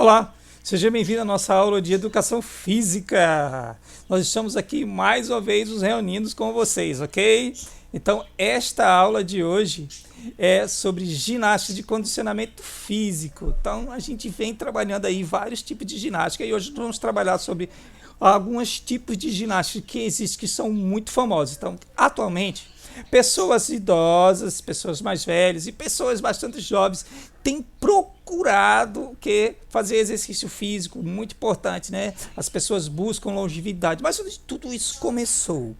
Olá, seja bem-vindo à nossa aula de Educação Física. Nós estamos aqui mais uma vez nos reunindo com vocês, ok? Então, esta aula de hoje é sobre ginástica de condicionamento físico. Então, a gente vem trabalhando aí vários tipos de ginástica e hoje vamos trabalhar sobre alguns tipos de ginástica que existem que são muito famosos. Então, atualmente, pessoas idosas, pessoas mais velhas e pessoas bastante jovens têm procurado fazer exercício físico, muito importante, né? As pessoas buscam longevidade, mas onde tudo isso começou?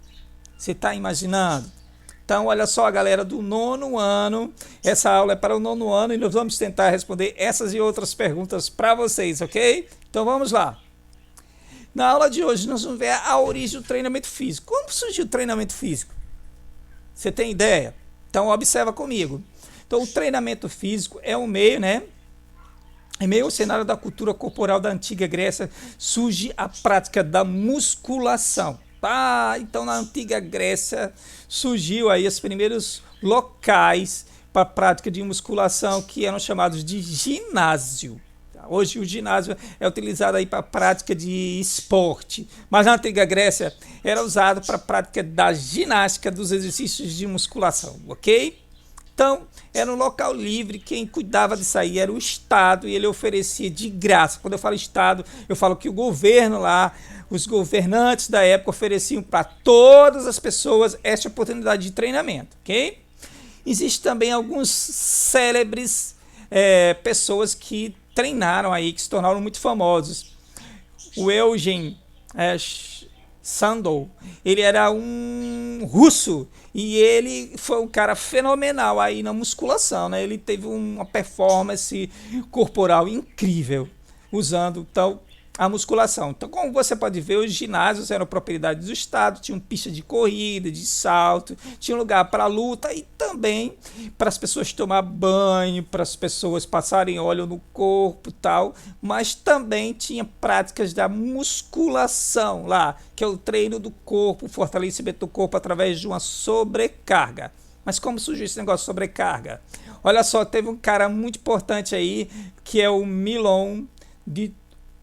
Você está imaginando? Então, olha só, a galera do nono ano, essa aula é para o nono ano e nós vamos tentar responder essas e outras perguntas para vocês, ok? Então, vamos lá. Na aula de hoje, nós vamos ver a origem do treinamento físico. Como surgiu o treinamento físico? Você tem ideia? Então observa comigo. Então o treinamento físico é um meio, né? Em meio ao cenário da cultura corporal da antiga Grécia, surge a prática da musculação. Então na antiga Grécia surgiu aí os primeiros locais para a prática de musculação que eram chamados de ginásio. Hoje o ginásio é utilizado aí para a prática de esporte, mas na antiga Grécia era usado para a prática da ginástica, dos exercícios de musculação, ok? Então, era um local livre, quem cuidava disso aí era o Estado e ele oferecia de graça. Quando eu falo Estado, eu falo que o governo lá, os governantes da época ofereciam para todas as pessoas esta oportunidade de treinamento, ok? Existem também alguns célebres pessoas que treinaram aí, que se tornaram muito famosos. O Eugen Sandow, ele era um russo e ele foi um cara fenomenal aí na musculação, né? Ele teve uma performance corporal incrível usando a musculação. Então, como você pode ver, os ginásios eram propriedade do Estado, tinham pista de corrida, de salto, tinha lugar para luta e também para as pessoas tomar banho, para as pessoas passarem óleo no corpo e tal, mas também tinha práticas da musculação lá, que é o treino do corpo, o fortalecimento do corpo através de uma sobrecarga. Mas como surgiu esse negócio de sobrecarga? Olha só, teve um cara muito importante aí, que é o Milon de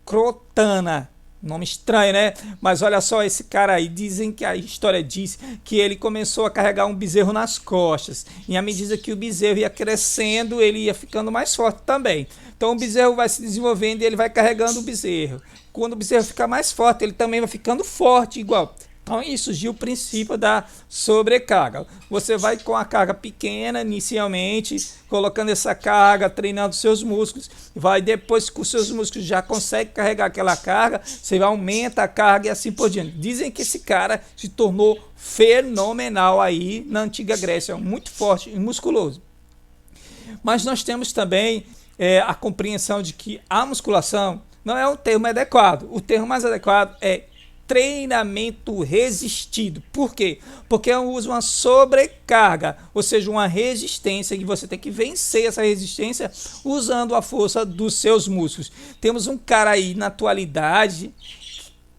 Crotona, nome estranho, né? Mas olha só esse cara aí, dizem que a história diz que ele começou a carregar um bezerro nas costas, e à medida que o bezerro ia crescendo, ele ia ficando mais forte também. Então o bezerro vai se desenvolvendo e ele vai carregando o bezerro. Quando o bezerro fica mais forte, ele também vai ficando forte igual. Então aí surgiu o princípio da sobrecarga. Você vai com a carga pequena inicialmente, colocando essa carga, treinando seus músculos, vai depois que os seus músculos já conseguem carregar aquela carga, você aumenta a carga e assim por diante. Dizem que esse cara se tornou fenomenal aí na antiga Grécia, muito forte e musculoso. Mas nós temos também a compreensão de que a musculação não é um termo adequado. O termo mais adequado é treinamento resistido. Por quê? Porque eu uso uma sobrecarga, ou seja, uma resistência, que você tem que vencer essa resistência usando a força dos seus músculos. Temos um cara aí na atualidade,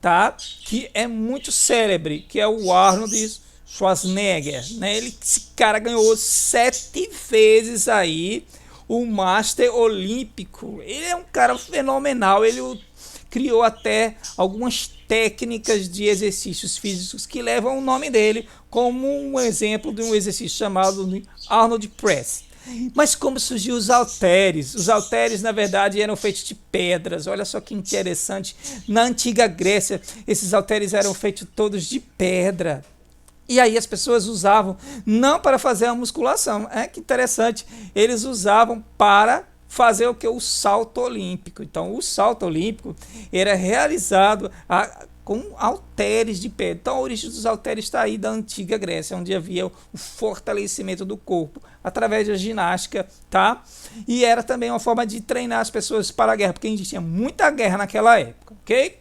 tá? Que é muito célebre, que é o Arnold Schwarzenegger, né? Esse cara ganhou 7 vezes aí o Master Olímpico. Ele é um cara fenomenal, ele criou até algumas técnicas de exercícios físicos que levam o nome dele, como um exemplo de um exercício chamado Arnold Press. Mas como surgiu os halteres? Os halteres, na verdade, eram feitos de pedras. Olha só que interessante. Na antiga Grécia, esses halteres eram feitos todos de pedra. E aí as pessoas usavam não para fazer a musculação. Que interessante. Eles usavam para fazer o que? O salto olímpico. Então, o salto olímpico era realizado com halteres de pedra. Então, a origem dos halteres está aí da antiga Grécia, onde havia o fortalecimento do corpo através da ginástica, tá? E era também uma forma de treinar as pessoas para a guerra, porque existia muita guerra naquela época, ok?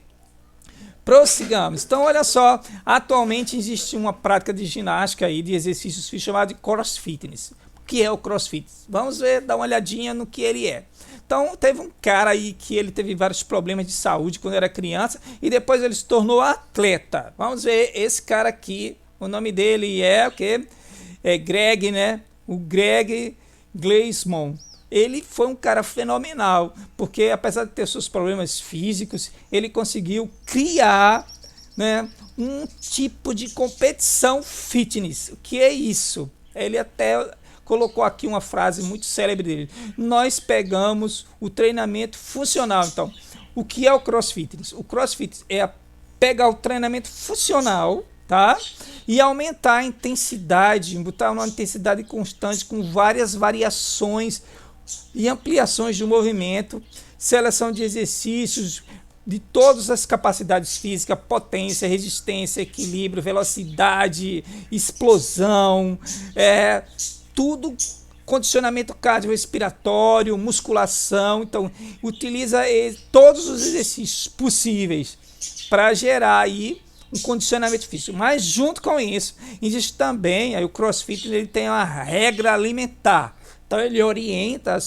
Prossigamos. Então, olha só, atualmente existe uma prática de ginástica aí, de exercícios físicos chamado de crossfitness. O que é o crossfit? Vamos ver, dar uma olhadinha no que ele é. Então, teve um cara aí que ele teve vários problemas de saúde quando era criança e depois ele se tornou atleta. Vamos ver esse cara aqui, o nome dele é o quê? É Greg, né? O Greg Glassman. ele foi um cara fenomenal, porque apesar de ter seus problemas físicos, ele conseguiu criar, né, um tipo de competição fitness. O que é isso? Ele até colocou aqui uma frase muito célebre dele: nós pegamos o treinamento funcional. Então, o que é o CrossFit? O CrossFit é pegar o treinamento funcional, tá? E aumentar a intensidade, botar uma intensidade constante com várias variações e ampliações do movimento, seleção de exercícios de todas as capacidades físicas, potência, resistência, equilíbrio, velocidade, explosão, tudo, condicionamento cardiorrespiratório, musculação. Então, utiliza todos os exercícios possíveis para gerar aí um condicionamento físico. Mas junto com isso, existe também, aí o CrossFit ele tem uma regra alimentar. Então ele orienta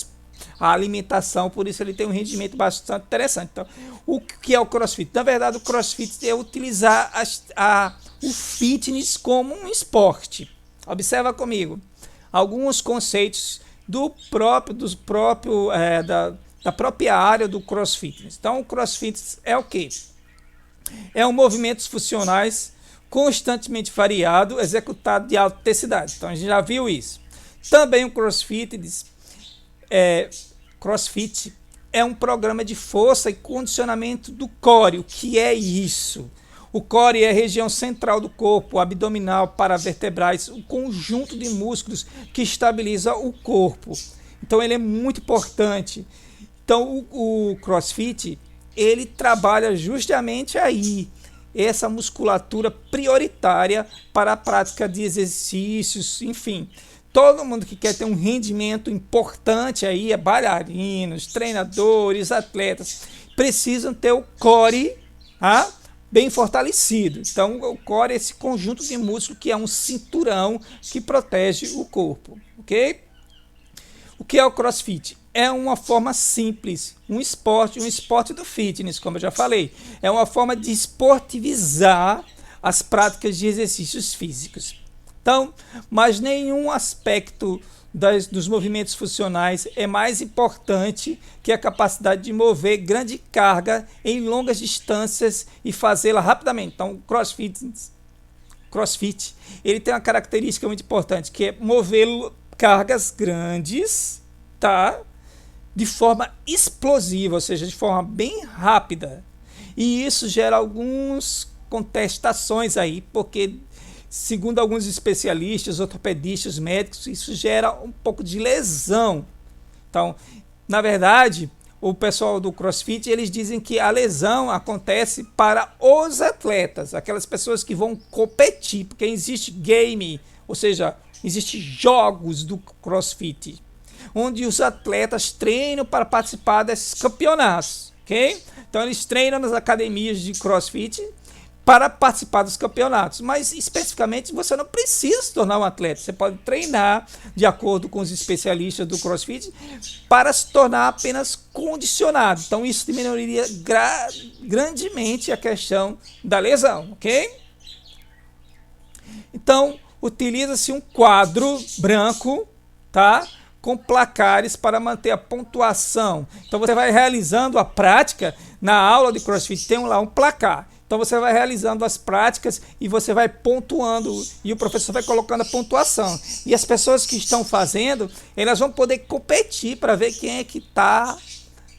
a alimentação, por isso ele tem um rendimento bastante interessante. Então, o que é o CrossFit? Na verdade, o CrossFit é utilizar o fitness como um esporte. Observa comigo alguns conceitos da própria área do CrossFit. Então, o CrossFit é o quê? É um movimentos funcionais constantemente variado, executado de alta intensidade. Então, a gente já viu isso. Também o CrossFit é um programa de força e condicionamento do core. O que é isso? O core é a região central do corpo, abdominal, paravertebrais, o conjunto de músculos que estabiliza o corpo. Então ele é muito importante. Então o CrossFit, ele trabalha justamente aí, essa musculatura prioritária para a prática de exercícios, enfim. Todo mundo que quer ter um rendimento importante aí, bailarinos, treinadores, atletas, precisam ter o core bem fortalecido. Então, o core é esse conjunto de músculo que é um cinturão que protege o corpo, ok? O que é o CrossFit? É uma forma simples, um esporte do fitness, como eu já falei. É uma forma de esportivizar as práticas de exercícios físicos. Então, mas nenhum aspecto dos movimentos funcionais é mais importante que a capacidade de mover grande carga em longas distâncias e fazê-la rapidamente. Então, o CrossFit, ele tem uma característica muito importante, que é mover cargas grandes, tá? De forma explosiva, ou seja, de forma bem rápida. E isso gera algumas contestações aí, porque segundo alguns especialistas, ortopedistas, médicos, isso gera um pouco de lesão. Então, na verdade, o pessoal do CrossFit, eles dizem que a lesão acontece para os atletas, aquelas pessoas que vão competir, porque existe game, ou seja, existem jogos do CrossFit, onde os atletas treinam para participar desses campeonatos, ok? Então, eles treinam nas academias de CrossFit para participar dos campeonatos, mas especificamente você não precisa se tornar um atleta, você pode treinar de acordo com os especialistas do CrossFit para se tornar apenas condicionado. Então isso diminuiria grandemente a questão da lesão, ok? Então utiliza-se um quadro branco, tá? Com placares para manter a pontuação. Então você vai realizando a prática na aula de CrossFit, tem lá um placar. Então você vai realizando as práticas e você vai pontuando e o professor vai colocando a pontuação. E as pessoas que estão fazendo, elas vão poder competir para ver quem é que está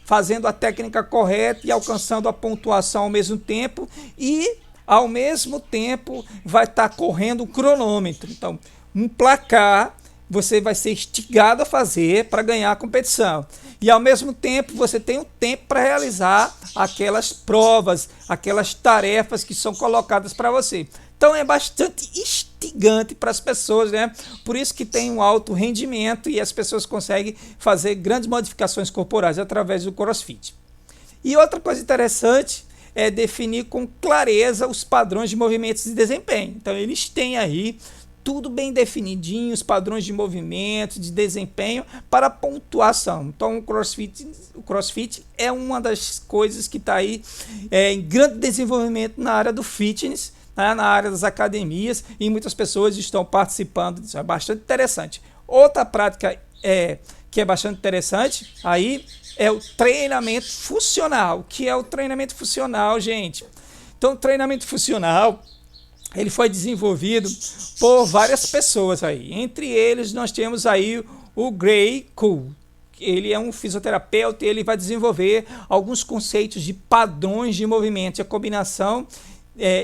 fazendo a técnica correta e alcançando a pontuação ao mesmo tempo. E ao mesmo tempo vai estar correndo o cronômetro. Então, um placar você vai ser instigado a fazer para ganhar a competição. E ao mesmo tempo você tem um tempo para realizar aquelas provas, aquelas tarefas que são colocadas para você. Então é bastante instigante para as pessoas, né? Por isso que tem um alto rendimento e as pessoas conseguem fazer grandes modificações corporais através do CrossFit. E outra coisa interessante é definir com clareza os padrões de movimentos de desempenho. Então eles têm aí tudo bem definidinho, os padrões de movimento, de desempenho para pontuação. Então o CrossFit é uma das coisas que está aí em grande desenvolvimento na área do fitness, né, na área das academias, e muitas pessoas estão participando disso. É bastante interessante. Outra prática que é bastante interessante, aí é o treinamento funcional. O que é o treinamento funcional, gente? Então, o treinamento funcional, ele foi desenvolvido por várias pessoas aí. Entre eles, nós temos aí o Gray Kuhl. Ele é um fisioterapeuta e ele vai desenvolver alguns conceitos de padrões de movimento, a combinação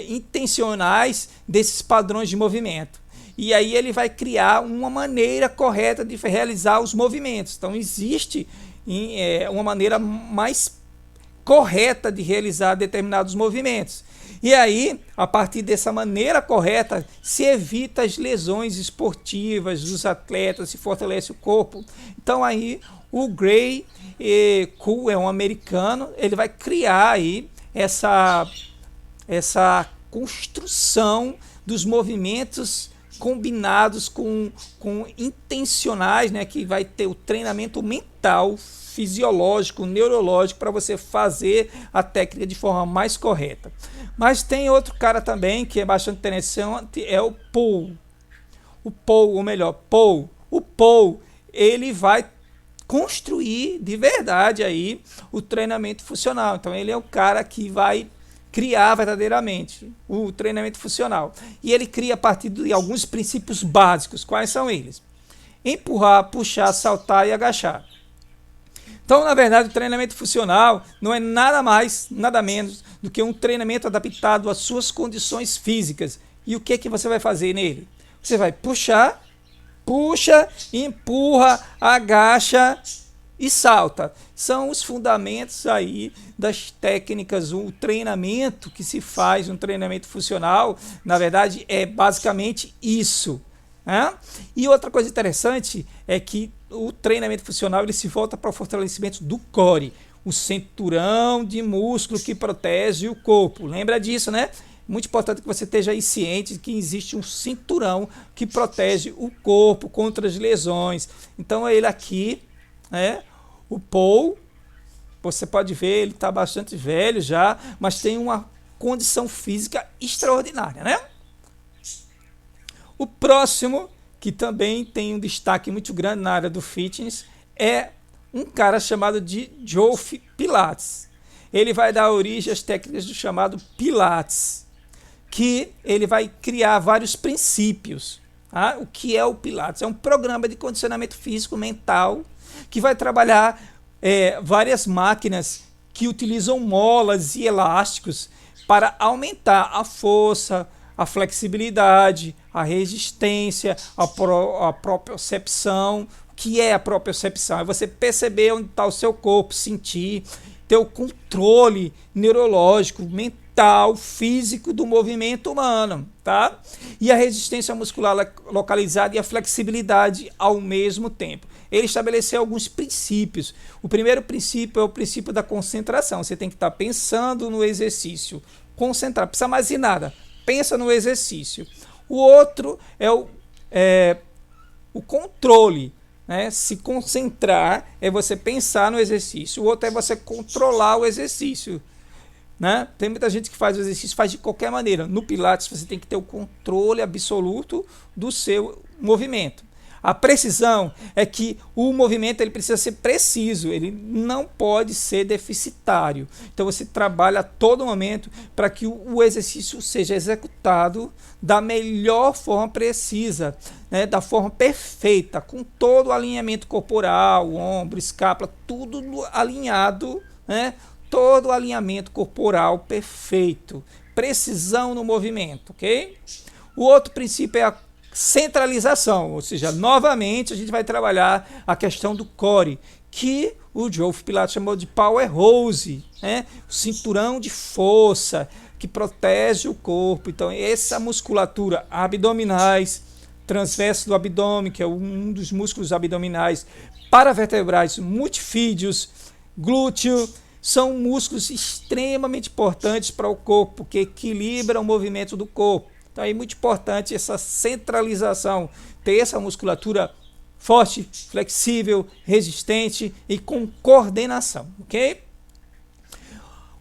intencionais desses padrões de movimento. E aí ele vai criar uma maneira correta de realizar os movimentos. Então existe uma maneira mais correta de realizar determinados movimentos. E aí, a partir dessa maneira correta, se evita as lesões esportivas dos atletas, se fortalece o corpo. Então aí o Gray Kuhl é um americano, ele vai criar aí essa construção dos movimentos combinados com intencionais, né, que vai ter o treinamento mental, fisiológico, neurológico para você fazer a técnica de forma mais correta. Mas tem outro cara também que é bastante interessante, é o Paul. O Paul, ele vai construir de verdade aí o treinamento funcional. Então ele é o cara que vai criar verdadeiramente o treinamento funcional. E ele cria a partir de alguns princípios básicos. Quais são eles? Empurrar, puxar, saltar e agachar. Então, na verdade, o treinamento funcional não é nada mais, nada menos do que um treinamento adaptado às suas condições físicas. E o que você vai fazer nele? Você vai puxar, puxa, empurra, agacha e salta. São os fundamentos aí das técnicas, o treinamento que se faz, um treinamento funcional, na verdade, é basicamente isso. Né? E outra coisa interessante é que o treinamento funcional ele se volta para o fortalecimento do core, o cinturão de músculo que protege o corpo. Lembra disso, né? Muito importante que você esteja aí ciente de que existe um cinturão que protege o corpo contra as lesões. Então ele aqui, né? O Paul, você pode ver, ele está bastante velho já, mas tem uma condição física extraordinária, né? O próximo, que também tem um destaque muito grande na área do fitness, é um cara chamado de Geoff Pilates. Ele vai dar origem às técnicas do chamado Pilates, que ele vai criar vários princípios. Tá? O que é o Pilates? É um programa de condicionamento físico mental que vai trabalhar várias máquinas que utilizam molas e elásticos para aumentar a força, a flexibilidade, a resistência, a propriocepção. O que é a propriocepção? É você perceber onde está o seu corpo, sentir, ter o controle neurológico, mental, físico do movimento humano, tá? E a resistência muscular localizada e a flexibilidade ao mesmo tempo. Ele estabeleceu alguns princípios. O primeiro princípio é o princípio da concentração. Você tem que estar pensando no exercício. Concentrar, não precisa mais de nada. Pensa no exercício. O outro é o controle. Né? Se concentrar é você pensar no exercício. O outro é você controlar o exercício. Né? Tem muita gente que faz o exercício, faz de qualquer maneira. No Pilates você tem que ter o controle absoluto do seu movimento. A precisão é que o movimento ele precisa ser preciso, ele não pode ser deficitário. Então você trabalha a todo momento para que o exercício seja executado da melhor forma precisa, né? Da forma perfeita, com todo o alinhamento corporal, ombro, escápula, tudo alinhado, né? Todo o alinhamento corporal perfeito, precisão no movimento, ok? O outro princípio é a centralização, ou seja, novamente a gente vai trabalhar a questão do core, que o Geoff Pilates chamou de power hose, né? O cinturão de força que protege o corpo. Então essa musculatura abdominais, transverso do abdômen, que é um dos músculos abdominais, paravertebrais, multifídeos, glúteo, são músculos extremamente importantes para o corpo, que equilibram o movimento do corpo. Então é muito importante essa centralização, ter essa musculatura forte, flexível, resistente e com coordenação, ok?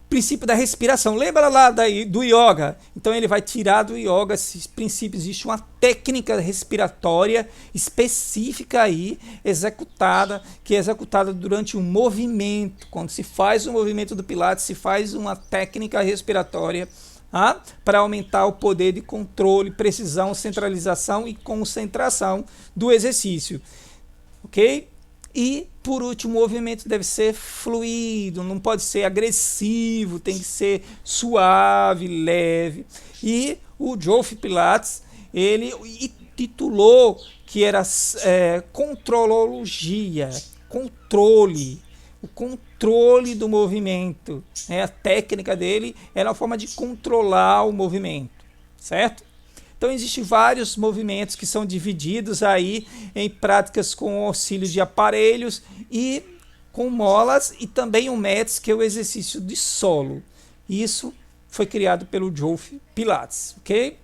princípio da respiração. Lembra lá do yoga? Então ele vai tirar do yoga esses princípios. Existe uma técnica respiratória específica aí, executada, que é executada durante um movimento. Quando se faz o movimento do Pilates, se faz uma técnica respiratória para aumentar o poder de controle, precisão, centralização e concentração do exercício. Ok? E, por último, o movimento deve ser fluido, não pode ser agressivo, tem que ser suave, leve. E o Geoff Pilates, ele titulou que era controlologia, controle, o controle do movimento. A técnica dele era uma forma de controlar o movimento, certo? Então existem vários movimentos que são divididos aí em práticas com auxílio de aparelhos e com molas, e também o METS, que é o exercício de solo. Isso foi criado pelo Geoff Pilates, ok?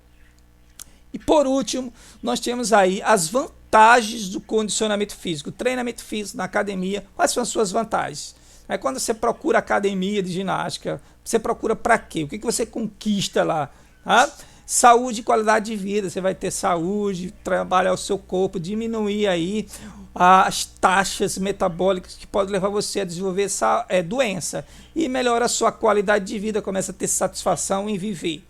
E por último, nós temos aí as vantagens do condicionamento físico, treinamento físico na academia. Quais são as suas vantagens? Quando você procura academia de ginástica, você procura para quê? O que você conquista lá? Saúde e qualidade de vida, você vai ter saúde, trabalhar o seu corpo, diminuir aí as taxas metabólicas que podem levar você a desenvolver essa doença, e melhora a sua qualidade de vida, começa a ter satisfação em viver.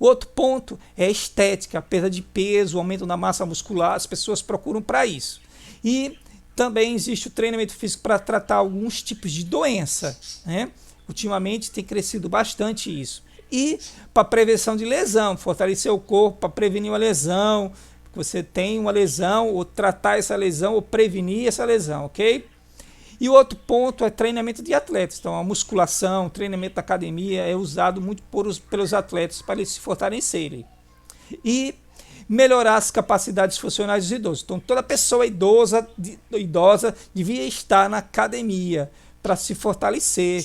O outro ponto é a estética, a perda de peso, o aumento da massa muscular, as pessoas procuram para isso. E também existe o treinamento físico para tratar alguns tipos de doença, né? Ultimamente tem crescido bastante isso. E para prevenção de lesão, fortalecer o corpo para prevenir uma lesão, que você tem uma lesão, ou tratar essa lesão, ou prevenir essa lesão, ok? E o outro ponto é treinamento de atletas. Então a musculação, o treinamento da academia é usado muito pelos atletas para eles se fortalecerem. E melhorar as capacidades funcionais dos idosos. Então toda pessoa idosa devia estar na academia para se fortalecer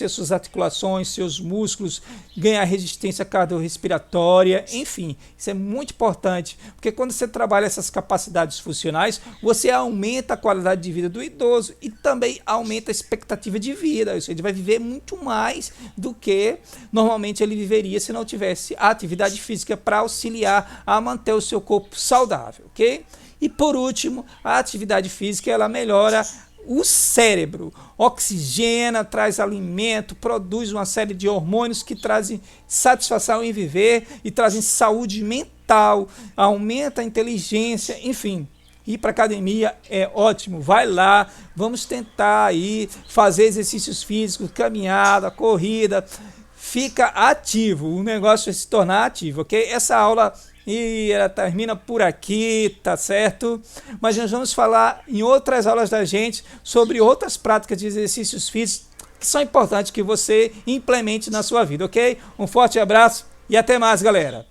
suas articulações, seus músculos, ganhar resistência cardiorrespiratória, enfim, isso é muito importante, porque quando você trabalha essas capacidades funcionais, você aumenta a qualidade de vida do idoso e também aumenta a expectativa de vida, ou seja, ele vai viver muito mais do que normalmente ele viveria se não tivesse a atividade física para auxiliar a manter o seu corpo saudável, ok? E por último, a atividade física, ela melhora o cérebro, oxigena, traz alimento, produz uma série de hormônios que trazem satisfação em viver e trazem saúde mental, aumenta a inteligência, enfim. Ir para academia é ótimo, vai lá, vamos tentar aí fazer exercícios físicos, caminhada, corrida, fica ativo, o negócio é se tornar ativo, ok? Essa aula ela termina por aqui, tá certo? Mas nós vamos falar em outras aulas da gente sobre outras práticas de exercícios físicos que são importantes que você implemente na sua vida, ok? Um forte abraço e até mais, galera!